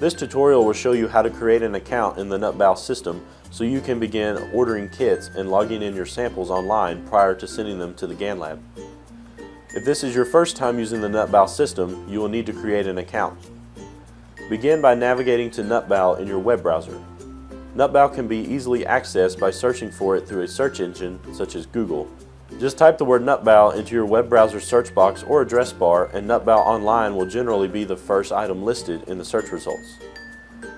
This tutorial will show you how to create an account in the NUTBAL system so you can begin ordering kits and logging in your samples online prior to sending them to the GAN lab. If this is your first time using the NUTBAL system, you will need to create an account. Begin by navigating to NUTBAL in your web browser. NUTBAL can be easily accessed by searching for it through a search engine such as Google. Just type the word NUTBAL into your web browser search box or address bar, and NUTBAL Online will generally be the first item listed in the search results.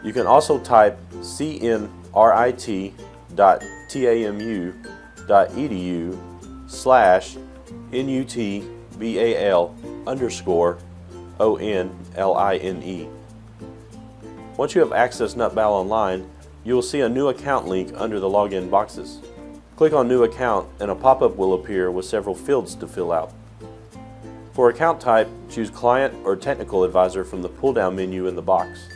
You can also type cnrit.tamu.edu/NUTBAL_ONLINE. Once you have accessed NUTBAL Online, you will see a new account link under the login boxes. Click on New Account and a pop-up will appear with several fields to fill out. For account type, choose Client or Technical Advisor from the pull-down menu in the box.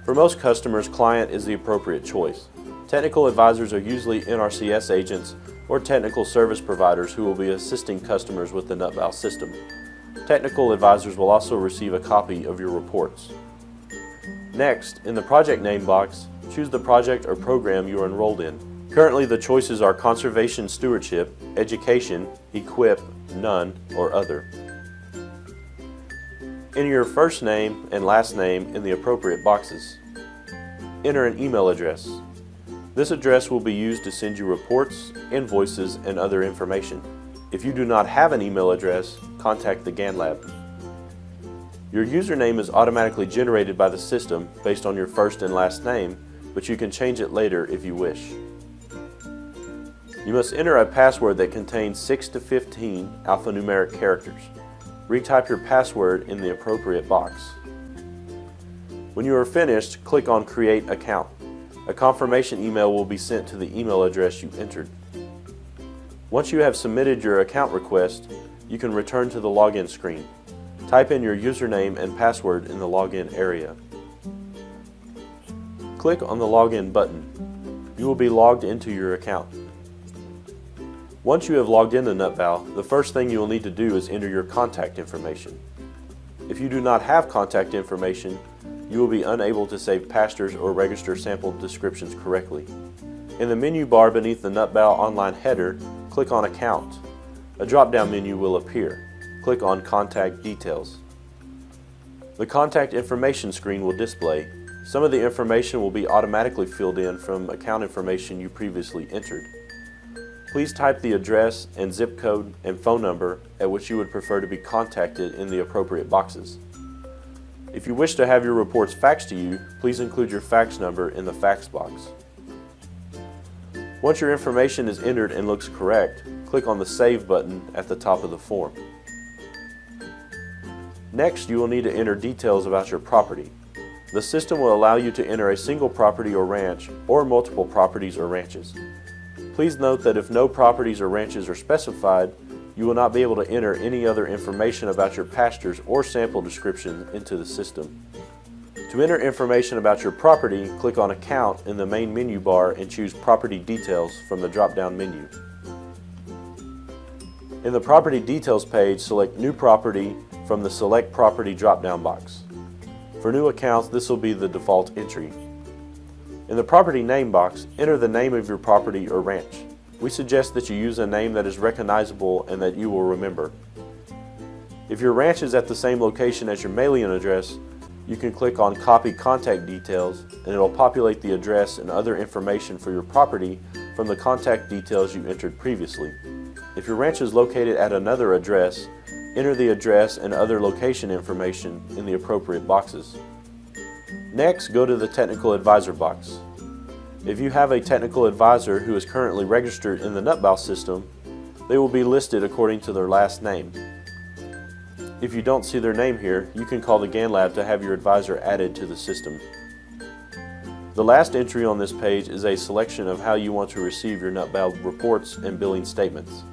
For most customers, Client is the appropriate choice. Technical advisors are usually NRCS agents or technical service providers who will be assisting customers with the NUTBAL system. Technical advisors will also receive a copy of your reports. Next, in the project name box, choose the project or program you are enrolled in. Currently, the choices are Conservation Stewardship, Education, Equip, None, or Other. Enter your first name and last name in the appropriate boxes. Enter an email address. This address will be used to send you reports, invoices, and other information. If you do not have an email address, contact the GAN lab. Your username is automatically generated by the system based on your first and last name, but you can change it later if you wish. You must enter a password that contains 6 to 15 alphanumeric characters. Retype your password in the appropriate box. When you are finished, click on Create Account. A confirmation email will be sent to the email address you entered. Once you have submitted your account request, you can return to the login screen. Type in your username and password in the login area. Click on the Login button. You will be logged into your account. Once you have logged into NUTBAL, the first thing you will need to do is enter your contact information. If you do not have contact information, you will be unable to save pastors or register sample descriptions correctly. In the menu bar beneath the NUTBAL Online header, click on Account. A drop-down menu will appear. Click on Contact Details. The contact information screen will display. Some of the information will be automatically filled in from account information you previously entered. Please type the address and zip code and phone number at which you would prefer to be contacted in the appropriate boxes. If you wish to have your reports faxed to you, please include your fax number in the fax box. Once your information is entered and looks correct, click on the Save button at the top of the form. Next, you will need to enter details about your property. The system will allow you to enter a single property or ranch or multiple properties or ranches. Please note that if no properties or ranches are specified, you will not be able to enter any other information about your pastures or sample description into the system. To enter information about your property, click on Account in the main menu bar and choose Property Details from the drop-down menu. In the Property Details page, select New Property from the Select Property drop-down box. For new accounts, this will be the default entry. In the Property Name box, enter the name of your property or ranch. We suggest that you use a name that is recognizable and that you will remember. If your ranch is at the same location as your mailing address, you can click on Copy Contact Details and it will populate the address and other information for your property from the contact details you entered previously. If your ranch is located at another address, enter the address and other location information in the appropriate boxes. Next, go to the Technical Advisor box. If you have a technical advisor who is currently registered in the NUTBAL system, they will be listed according to their last name. If you don't see their name here, you can call the GAN lab to have your advisor added to the system. The last entry on this page is a selection of how you want to receive your NUTBAL reports and billing statements.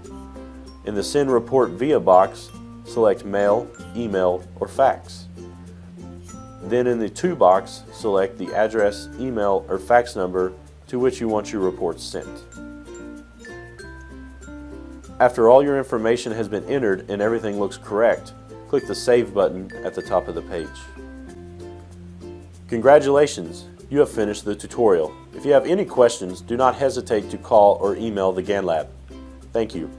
In the Send Report Via box, select Mail, Email, or Fax. Then in the To box, select the address, email, or fax number to which you want your reports sent. After all your information has been entered and everything looks correct, click the Save button at the top of the page. Congratulations! You have finished the tutorial. If you have any questions, do not hesitate to call or email the GAN Lab. Thank you.